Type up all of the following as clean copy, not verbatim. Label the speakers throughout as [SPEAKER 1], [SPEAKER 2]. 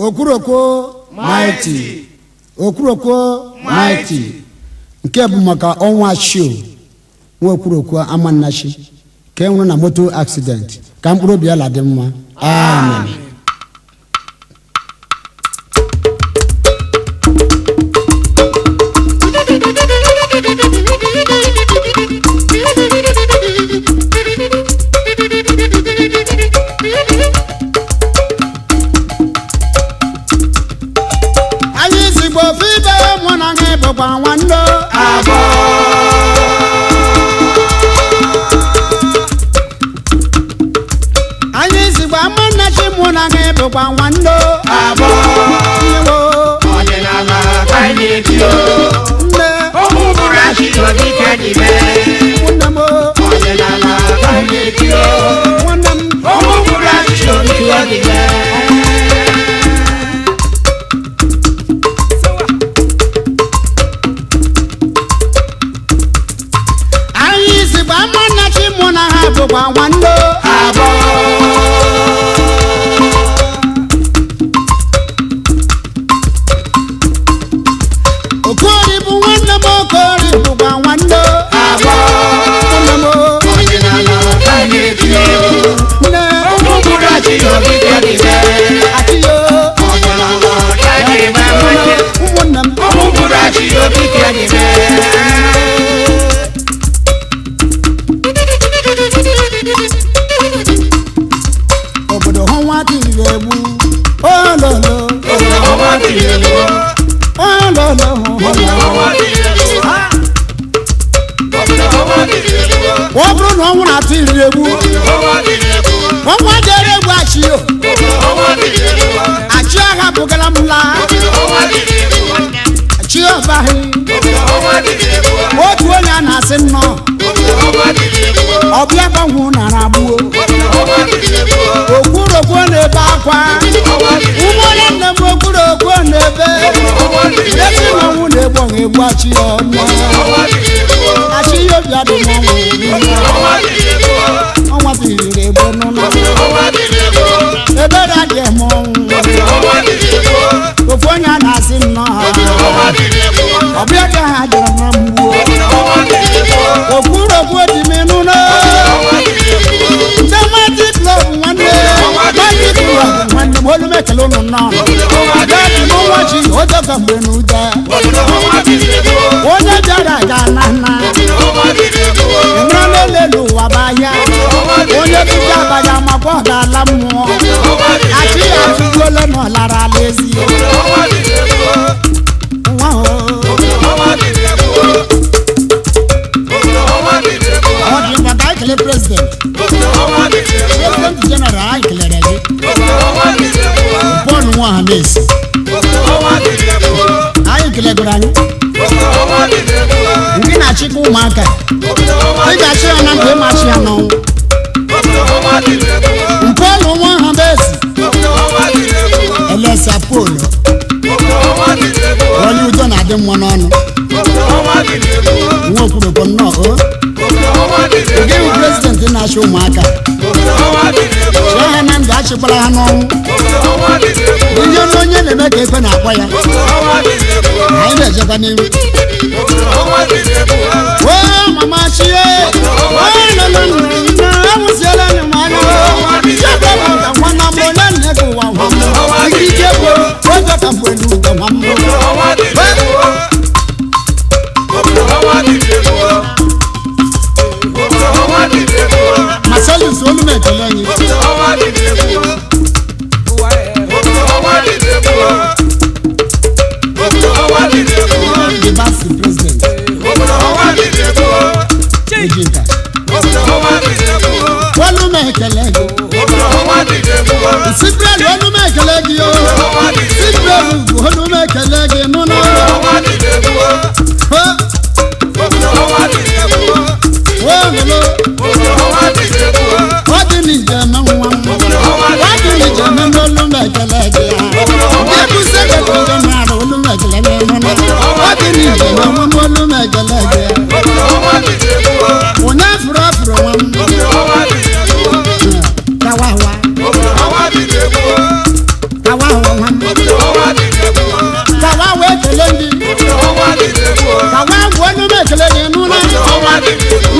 [SPEAKER 1] Okuroko mighty. Okuroko mighty. Nke bụ maka Onwu Achioo. Nwa Okuroko amannachi. Ke nwụrụ na moto accident. Ka mkpụrụ obi ya la dị mma. Amen.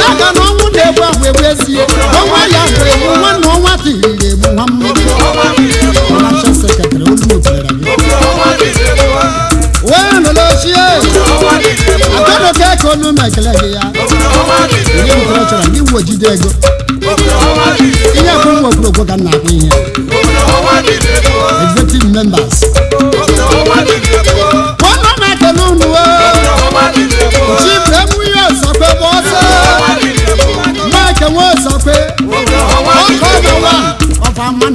[SPEAKER 1] Naga no one day we will see. Oh, my young one, no one thing. Financial secretary, well, Lucia, I don't take on no Michael. You would you dare go? You have to work on nothing. Executive members. One of my alone, Chief Lemuel Soccer was Michael was okay. One of our man,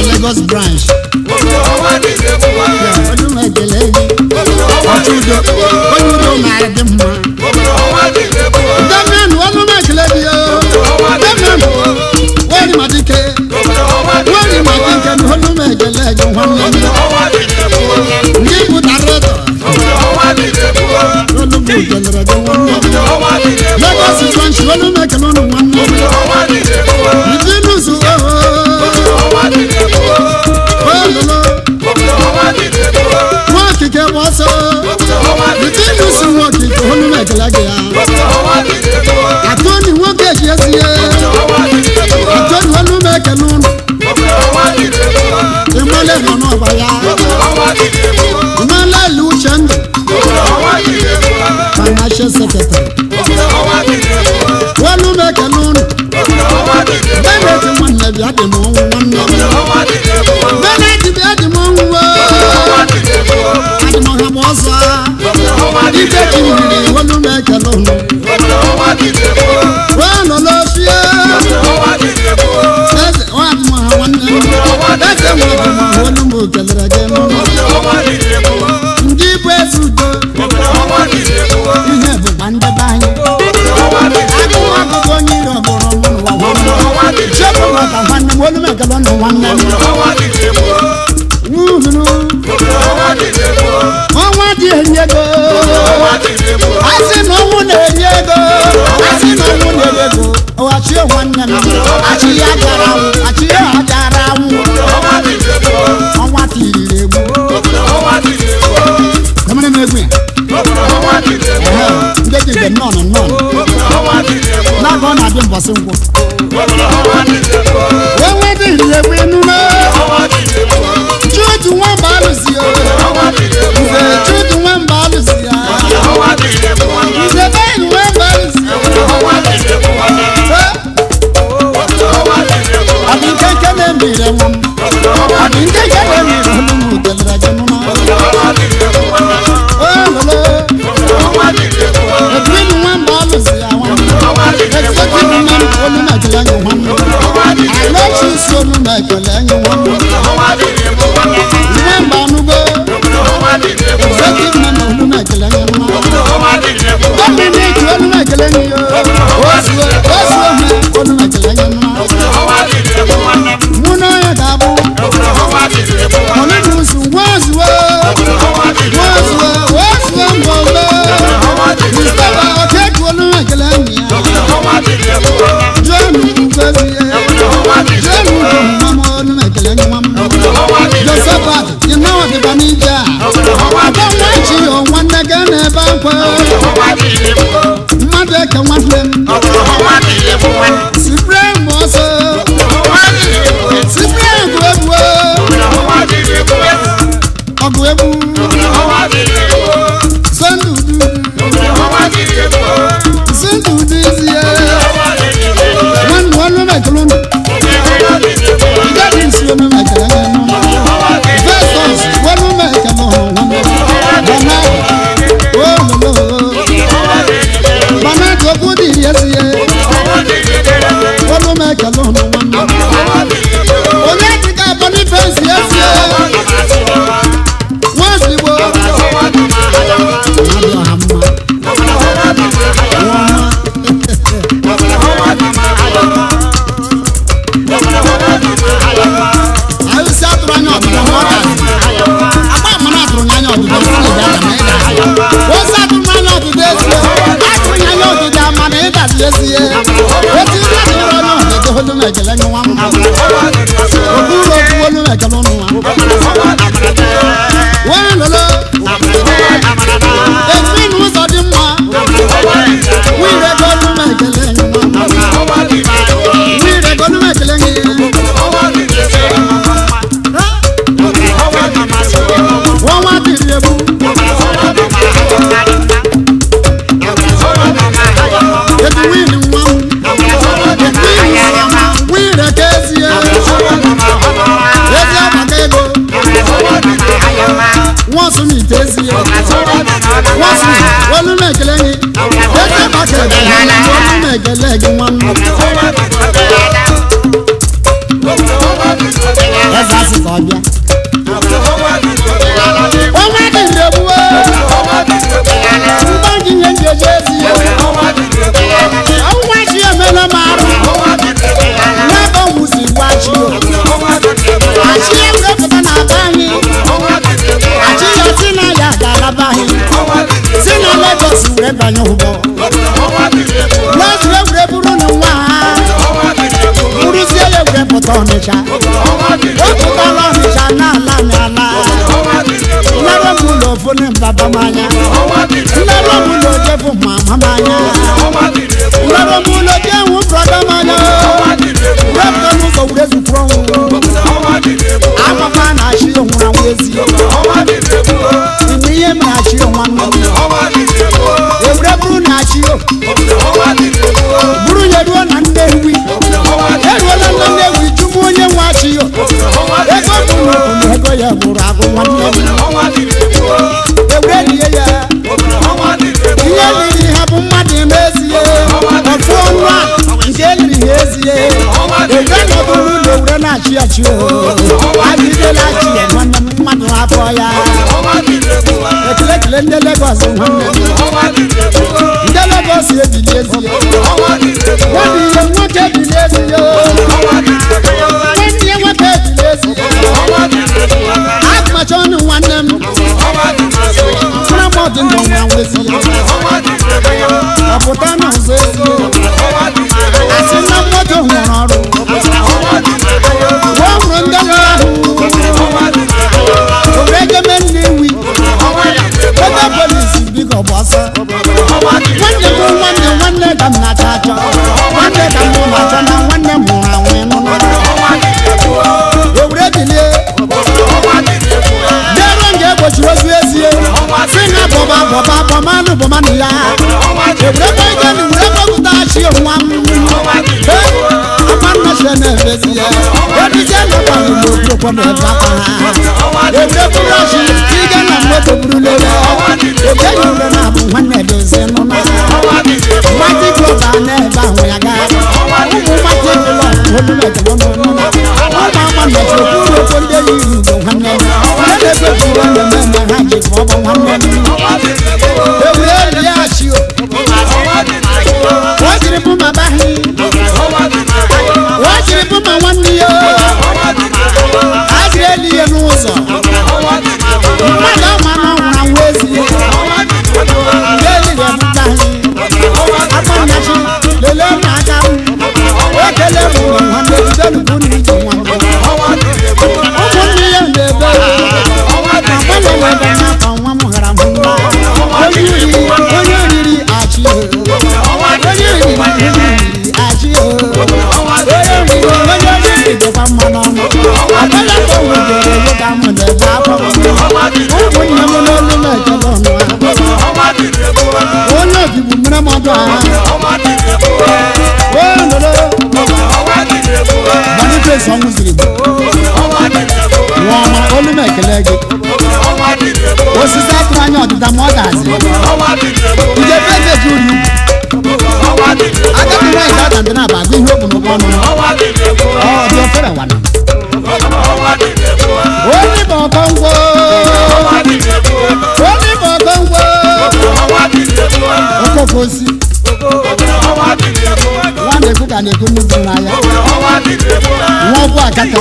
[SPEAKER 1] Lagos branch. Financial secretary. One who make a loan. Then let him one let the moon. Then let him be the moon. I don't know how much. If you want to make a loan. Well, no, no, that's one. That's one who can again. Deep way to go. You never find the bang. I don't want to go near a one. Chapel, I want to make a one. I see no one there go. I see no one there go. Oh, Achioo one. Achioo come on, make me. No. Not gonna be possible. When we did the win, two to one balance here. Two to one balance here. Is a very well balance. I think I can be the one. I think I can be the one. First, when we make a nwansụ m ite ezi ya nwansụ olu m ekele gị eze bakere olu m ekele gị nwanne eze asị ka ọ bịa ọnwa dị ndegbuo mgbe gị nye ndị eje ezi ya ọnwa chi emela m arụ n'ebe ọnwụ si gwa chi achị ya wepụta na aba anyị achị ya si na ya ga-alaba anyị si na Lagos were banye ụgbọ n'otu egwure bụrụ na nwa ha bụrụzie ya egwure pụta Ọnịcha wepụtala Ọnịcha n'ala n'ala nnara m ụlọ ofone mbaba manya nnara m ụlọ ojefu mama manya nnara m ụlọ jenwu brọda manya wepụta n'ụzọ were zukwuru ọnwụ amama na-achị onwụra nwa ezi ime ihe m na-achị onwa nne ewure bụrụ na-achị bụrụ ya ruo na Nnewi eruola na Nnewi jụmụ onye nwe achị ego bụ na ego ya bụrụ agụ nwanne ewure lie ya ihe liri ha bụ mmadụ eme ezie ofu ọnụ a nke eliri ha ezie ewure nọbụ n'ụlọ ewure na-achị achị adịdela achị ya nwanne m mmadụ afọ ya ekele ndị Lagos nwanne ndị Lagos ebili ezie nwanne ihe nwoke ebili ezie nwanne ihe nwoke ebili ezie akụmacha ọnụ nwanne m tụrụ mọdụ ndụ nwa nwezie ọpụta n'ụzọ ezie asị na mmadụ nwere ọrụ gwa hụrụ ndị ọrụ ahụ ogregeme Nnewi oge polisi biko gbasa nwanne bụ nwanne ka m na-achọ achọ nwanne ka m na-achọ na nwanne m hụrụ anwụ ịnụnụ ewure bilie bịaruo nga egbochiri ozu ezie si na bọmanụ ya ewurekwa igeni wure kpọpụta chi nwa m amannachie na-efezi ya edizie nakwaghị n'okwu na ebe aka ha ewure bụrụ ọchị ige na mmoto buru lele ejeghị ure na-abụ nwanne dozi nụna mmadụ glọba n'ebe ahụ ya gaa ụmụ mmadụ ebula olu mejemonụnụna ụmụ ama mechiri kwuru okwu ndị enyi igbo nwanne m ndị na-ekpepụrụ mmemme ha ji ọbọ nwanne m ewure eli ya Achioo o jiri bụ ma baghị o jiri bụ ma nwanne ya a jiri eli ya n'ụzọ mmadụ ọma na ọnwụrụ anwụ ezi ndị eliri ebụta anyị akpọnyachi lelee na aka m ekele m ụlọ nwanne bidelugwu na ije nwanne ụmụnne ya na-ebe akpọnye n'ebe n'aka nwa m hara m nwa onye oriri Achioo onye oriri Achioo onye oriri dịkwa mma n'ọnụ akpọnya ka o wegere yoga m na-ebe akwa ụmụnne m n'olu m ekele ọnụ onye obibu mere m ọdụ agha Boniface ọnwụ ziri nwa ọma olu m ekele gị osisi atụrụ anya ọdịda ma ọ dazi ije pezeji uri agadi nwaanyị ga-ada ndị na-aba agụ ihe okwu n'ụgbọ ọnụ dị ofere wana onye bụ ọkọngwo okoko osi nwa na-ekwu ka na-ekwu nnukwu n'anya nwa ọgwụ akata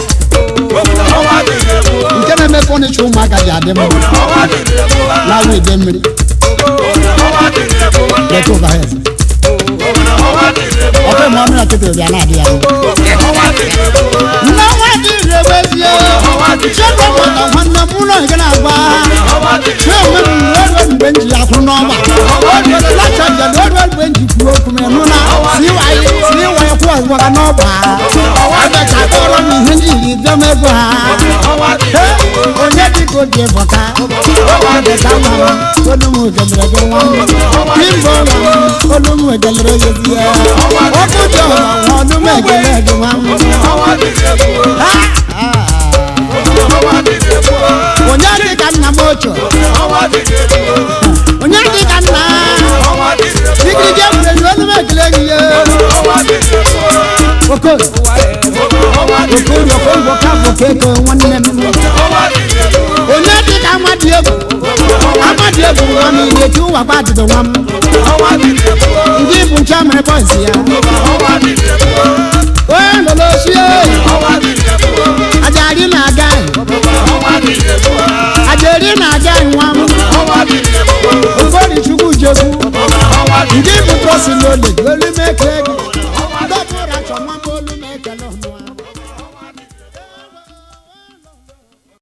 [SPEAKER 1] nke na-eme fọnichọ ụmụaka ji adị mma na-awụ ide mmiri ọbụ ma ọmịra kịtịrị bịa na-adị ya nna nwa dị rewezie chebe maka nwanne m ụlọ nke na-agba chiome m ruo mgbe m ji ya kwụrụ n'ọgba lachaja ruo mgbe m ji kwuru okwu m nụ na si ịwanye kwụọ ụgwọra n'ọgba abacha kọrọ m ihe ndị iri bịa m ego ha onye dịka oji bọta dịka nwa m olu m gelere gị nwa m bimbo olu m gelere gị di ya ọkụ dị ọha olu m egele gị nwa m onye dịka nna m ochie Oko Okonkwo Kafo Keko nwanne m onye dị ka Amadiegwu nwanne na-eti ụwa gbadịdo nwa m ndị bụ nche mere bọịsị ya onye lolochie ajari na-aga nwa m Ogori Chukwu Jekwu ndị bụ trosi n'ole olu meke